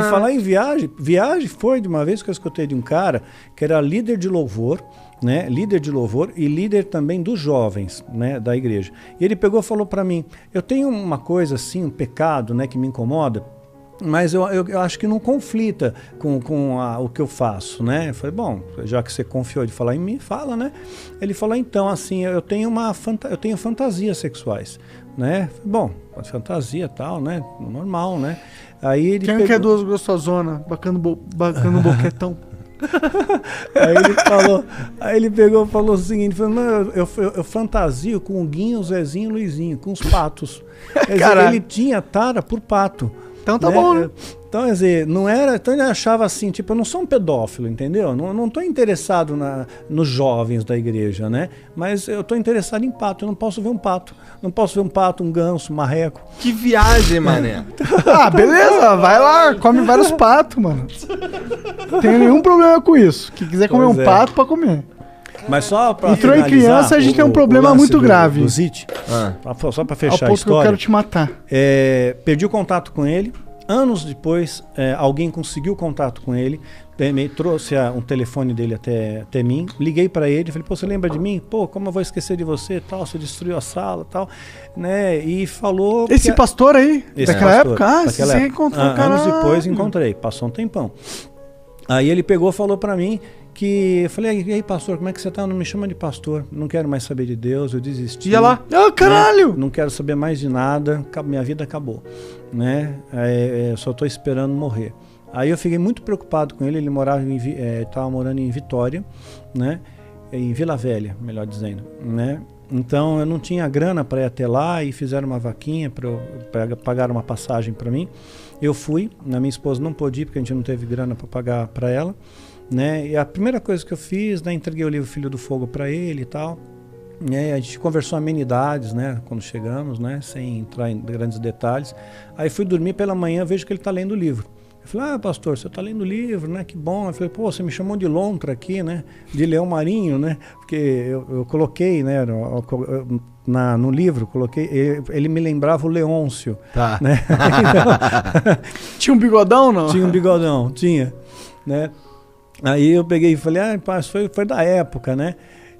E falar em viagem foi de uma vez que eu escutei de um cara que era líder de louvor, né? Líder de louvor e líder também dos jovens, né? Da igreja. E ele pegou e falou para mim, eu tenho uma coisa assim, um pecado, né? Que me incomoda, mas eu acho que não conflita com o que eu faço, né? Eu falei, bom, já que você confiou de falar em mim, fala, né? Ele falou, então, assim, eu tenho fantasias sexuais, né? Bom, fantasia e tal, né? Normal, né? Aí ele Quem quer duas gostosonas, bacana um boquetão? Aí ele pegou e falou o seguinte, falou, não, eu fantasio com o Guinho, o Zezinho e o Luizinho, com os patos. Quer dizer, ele tinha tara por pato. Então tá bom, né? Então, quer dizer, não era. Então ele achava assim, tipo, eu não sou um pedófilo, entendeu? Não tô interessado nos jovens da igreja, né? Mas eu tô interessado em pato, eu não posso ver um pato. Não posso ver um pato, um ganso, um marreco. Que viagem, mané. Beleza, vai lá, come vários patos, mano. Não tem nenhum problema com isso. Quem quiser comer um pato, pode comer. Mas só pra entrou em criança, a gente tem um problema muito grave. Do Zit, só pra fechar a que história. eu quero te matar. Perdi o contato com ele. Anos depois, alguém conseguiu contato com ele, trouxe um telefone dele até mim, liguei para ele, falei, pô, você lembra de mim? Pô, como eu vou esquecer de você, tal, você destruiu a sala, tal, né? E falou... Esse pastor aí, daquela época? Você encontrou, anos depois encontrei, passou um tempão. Aí ele pegou e falou para mim que... Eu falei, e aí, pastor, como é que você tá? Não me chama de pastor, não quero mais saber de Deus, eu desisti. Ia lá, caralho! Né? Não quero saber mais de nada, minha vida acabou, né? Só tô esperando morrer. Aí eu fiquei muito preocupado com ele, ele estava morando em Vitória, né? Em Vila Velha, melhor dizendo, né? Então eu não tinha grana para ir até lá e fizeram uma vaquinha para pagar uma passagem para mim. Eu fui, minha esposa não pôde ir porque a gente não teve grana para pagar para ela, né? E a primeira coisa que eu fiz, né, entreguei o livro Filho do Fogo para ele e tal. A gente conversou amenidades, né, quando chegamos, né, sem entrar em grandes detalhes. Aí fui dormir, pela manhã, vejo que ele está lendo o livro. Eu falei, pastor, você está lendo o livro, né, que bom. Eu falei, pô, você me chamou de lontra aqui, né, de leão marinho, né, porque eu coloquei, né, no livro, coloquei, ele me lembrava o Leôncio. Tá. Né? Então, tinha um bigodão, não? Tinha um bigodão, tinha, né. Aí eu peguei e falei, foi da época, né.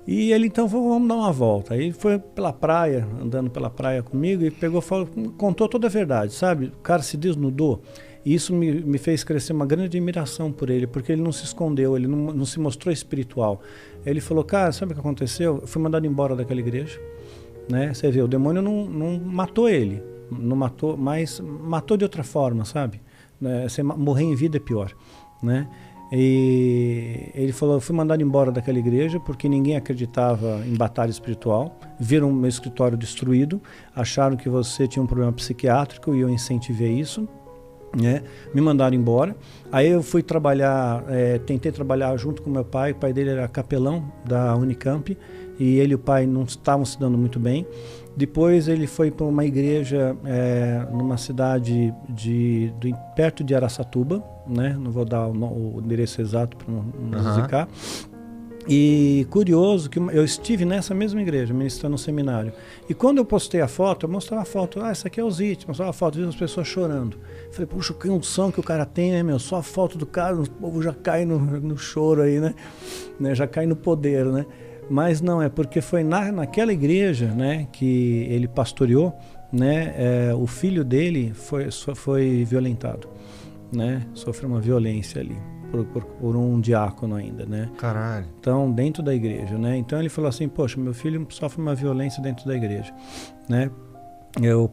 E ele, então, vamos dar uma volta. Aí foi pela praia, andando pela praia comigo, e contou toda a verdade, sabe? O cara se desnudou. E isso me fez crescer uma grande admiração por ele, porque ele não se escondeu, ele não se mostrou espiritual. Ele falou, cara, sabe o que aconteceu? Eu fui mandado embora daquela igreja, né? Você vê, o demônio não matou ele, não matou, mas matou de outra forma, sabe? Você morrer em vida é pior, né? E ele falou, eu fui mandado embora daquela igreja porque ninguém acreditava em batalha espiritual, viram meu escritório destruído, acharam que você tinha um problema psiquiátrico e eu incentivei isso, né? Me mandaram embora. Aí eu fui trabalhar, tentei trabalhar junto com meu pai, o pai dele era capelão da Unicamp e ele e o pai não estavam se dando muito bem. Depois ele foi para uma igreja numa cidade perto de Araçatuba, né? Não vou dar o endereço exato para não zicar. E curioso que eu estive nessa mesma igreja, ministrando um seminário. E quando eu postei a foto, eu mostrava a foto. Essa aqui é o Zit. Mostrava a foto, vi as pessoas chorando. Falei, puxa, que unção que o cara tem, né, meu? Só a foto do cara, o povo já cai no choro aí, né? Já cai no poder, né? Mas não, é porque foi naquela igreja, né, que ele pastoreou, né, o filho dele foi violentado, né? Sofreu uma violência ali. Por um diácono ainda, né? Caralho. Então, dentro da igreja, né? Então ele falou assim, poxa, meu filho sofre uma violência dentro da igreja, né? Eu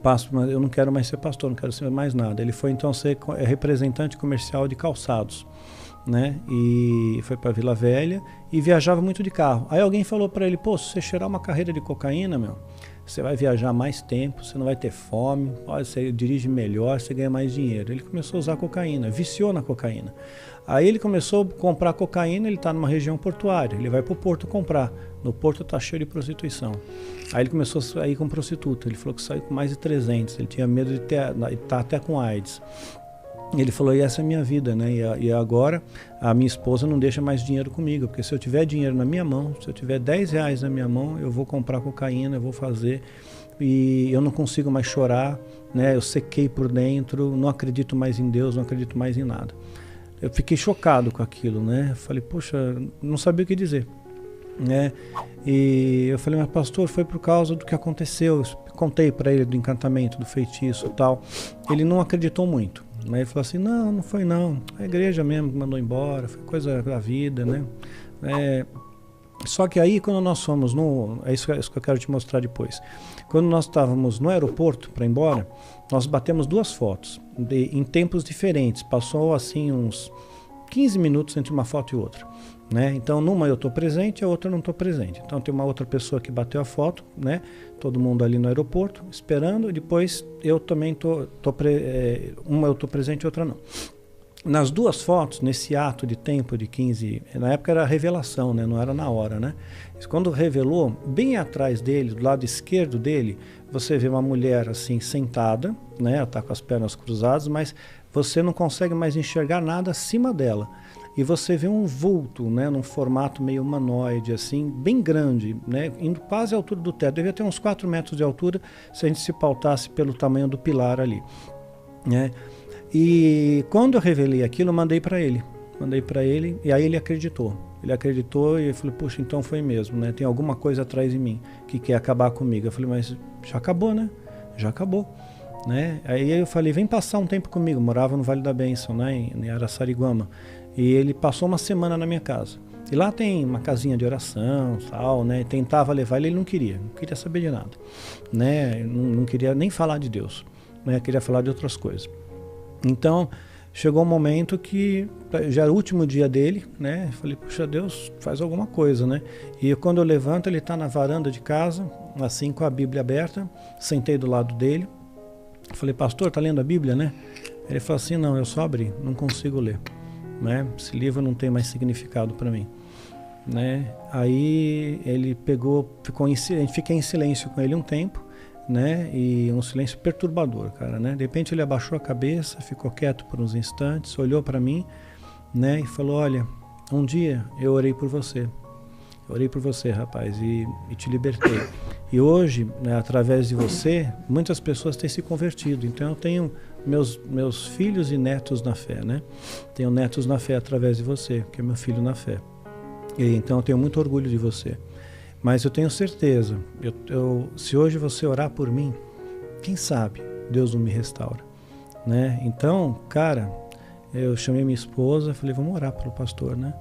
não quero mais ser pastor, não quero ser mais nada. Ele foi então ser representante comercial de calçados, né? E foi para Vila Velha e viajava muito de carro. Aí alguém falou para ele, pô, se você cheirar uma carreira de cocaína, meu, você vai viajar mais tempo, você não vai ter fome, você dirige melhor, você ganha mais dinheiro. Ele começou a usar cocaína, viciou na cocaína. Aí ele começou a comprar cocaína, ele está numa região portuária, ele vai para o porto comprar. No porto está cheio de prostituição. Aí ele começou a sair com prostituta, ele falou que saiu com mais de 300, ele tinha medo de estar até com AIDS. Ele falou, e essa é a minha vida, né? E agora a minha esposa não deixa mais dinheiro comigo, porque se eu tiver dinheiro na minha mão, se eu tiver 10 reais na minha mão, eu vou comprar cocaína, eu vou fazer, e eu não consigo mais chorar, né? Eu sequei por dentro, não acredito mais em Deus, não acredito mais em nada. Eu fiquei chocado com aquilo, né? Eu falei, poxa, não sabia o que dizer, né? E eu falei, mas pastor, foi por causa do que aconteceu. Eu contei para ele do encantamento, do feitiço e tal. Ele não acreditou muito, né? Ele falou assim, não foi não. A igreja mesmo mandou embora, foi coisa da vida, né? Só que aí, quando nós fomos é isso que eu quero te mostrar depois. Quando nós estávamos no aeroporto para ir embora, nós batemos 2 fotos em tempos diferentes. Passou assim uns 15 minutos entre uma foto e outra, né? Então, numa eu estou presente, a outra eu não estou presente. Então, tem uma outra pessoa que bateu a foto, né? Todo mundo ali no aeroporto esperando. E depois eu também uma eu estou presente, outra não. Nas 2 fotos, nesse ato de tempo de 15, na época era revelação, né? Não era na hora, né? Quando revelou, bem atrás dele, do lado esquerdo dele, você vê uma mulher assim sentada, né? Ela está com as pernas cruzadas, mas você não consegue mais enxergar nada acima dela. E você vê um vulto, né? Num formato meio humanoide, assim, bem grande, né? Indo quase à altura do teto. Devia ter uns 4 metros de altura se a gente se pautasse pelo tamanho do pilar ali, né? E quando eu revelei aquilo, eu mandei para ele, e aí ele acreditou. Ele acreditou e eu falei, puxa, então foi mesmo, né? Tem alguma coisa atrás de mim que quer acabar comigo. Eu falei, mas já acabou, né? Já acabou, né? Aí eu falei, vem passar um tempo comigo. Eu morava no Vale da Bênção, né? Em Araçariguama. E ele passou uma semana na minha casa. E lá tem uma casinha de oração, tal, né? Tentava levar ele não queria saber de nada, né? Não queria nem falar de Deus, né? Queria falar de outras coisas. Então, chegou um momento que já era o último dia dele, né? Eu falei, puxa, Deus, faz alguma coisa, né? E quando eu levanto, ele está na varanda de casa, assim, com a Bíblia aberta. Sentei do lado dele. Falei, pastor, tá lendo a Bíblia, né? Ele falou assim, não, eu só abri, não consigo ler, né? Esse livro não tem mais significado para mim, né? Aí ele fiquei em silêncio com ele um tempo, né? E um silêncio perturbador, cara, né? De repente ele abaixou a cabeça, ficou quieto por uns instantes, olhou para mim, né? E falou, olha, um dia eu orei por você, rapaz, e te libertei. E hoje, né, através de você, muitas pessoas têm se convertido. Então eu tenho meus filhos e netos na fé, né? Tenho netos na fé através de você, que é meu filho na fé. E então eu tenho muito orgulho de você. Mas eu tenho certeza, se hoje você orar por mim, quem sabe Deus não me restaura, né? Então, cara, eu chamei minha esposa, falei, vamos orar pelo pastor, né?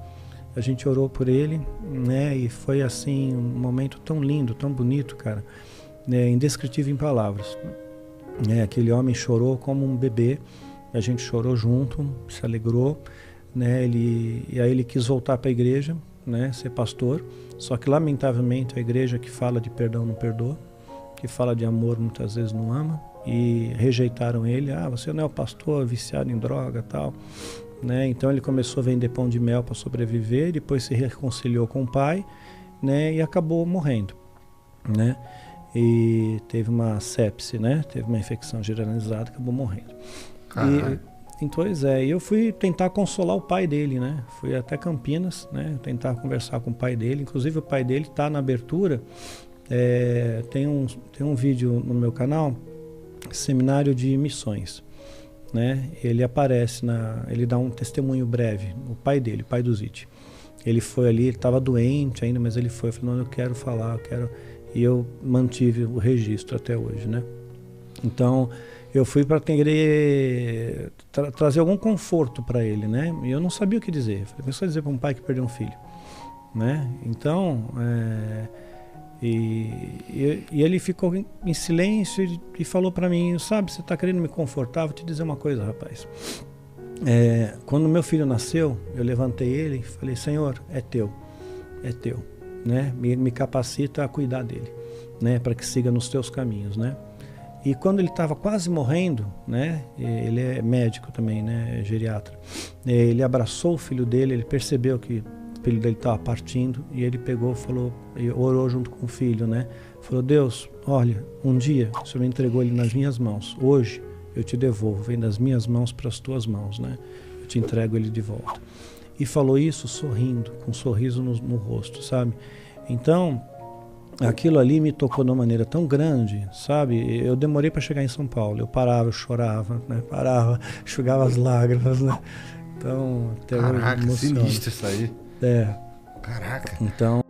A gente orou por ele, né? E foi assim, um momento tão lindo, tão bonito, cara, né? Indescritível em palavras, né? Aquele homem chorou como um bebê, a gente chorou junto, se alegrou, né? E aí ele quis voltar para a igreja, né? Ser pastor. Só que, lamentavelmente, a igreja que fala de perdão não perdoa, que fala de amor muitas vezes não ama, e rejeitaram ele. Ah, você não é o pastor viciado em droga, tal, né? Então ele começou a vender pão de mel para sobreviver, depois se reconciliou com o pai, né? E acabou morrendo, né? E teve uma sepse, né? Teve uma infecção generalizada, acabou morrendo. Pois é, eu fui tentar consolar o pai dele, né? Fui até Campinas, né? Tentar conversar com o pai dele. Inclusive o pai dele está na abertura. Tem um vídeo no meu canal, Seminário de Missões, né? Ele aparece, ele dá um testemunho breve. O pai dele, o pai do Zite. Ele foi ali, ele estava doente ainda, mas ele foi. Eu falei, não, eu quero falar, eu quero... E eu mantive o registro até hoje, né? Então... eu fui para querer trazer algum conforto para ele, né? E eu não sabia o que dizer. Falei, mas só dizer para um pai que perdeu um filho, né? Então, e ele ficou em silêncio e falou para mim, sabe, você está querendo me confortar? Vou te dizer uma coisa, rapaz. Quando meu filho nasceu, eu levantei ele e falei, Senhor, é teu, né? Me capacita a cuidar dele, né? Para que siga nos teus caminhos, né? E quando ele estava quase morrendo, né, ele é médico também, né, geriatra, ele abraçou o filho dele, ele percebeu que o filho dele estava partindo e ele pegou, falou, e orou junto com o filho, né, falou, Deus, olha, um dia o Senhor me entregou ele nas minhas mãos, hoje eu te devolvo, vem das minhas mãos para as tuas mãos, né, eu te entrego ele de volta. E falou isso sorrindo, com um sorriso no rosto, sabe? Então, aquilo ali me tocou de uma maneira tão grande, sabe? Eu demorei para chegar em São Paulo. Eu parava, eu chorava, né? Parava, enxugava as lágrimas, né? Então, até hoje Caraca, emociona. sinistro isso aí. É. Caraca. Então,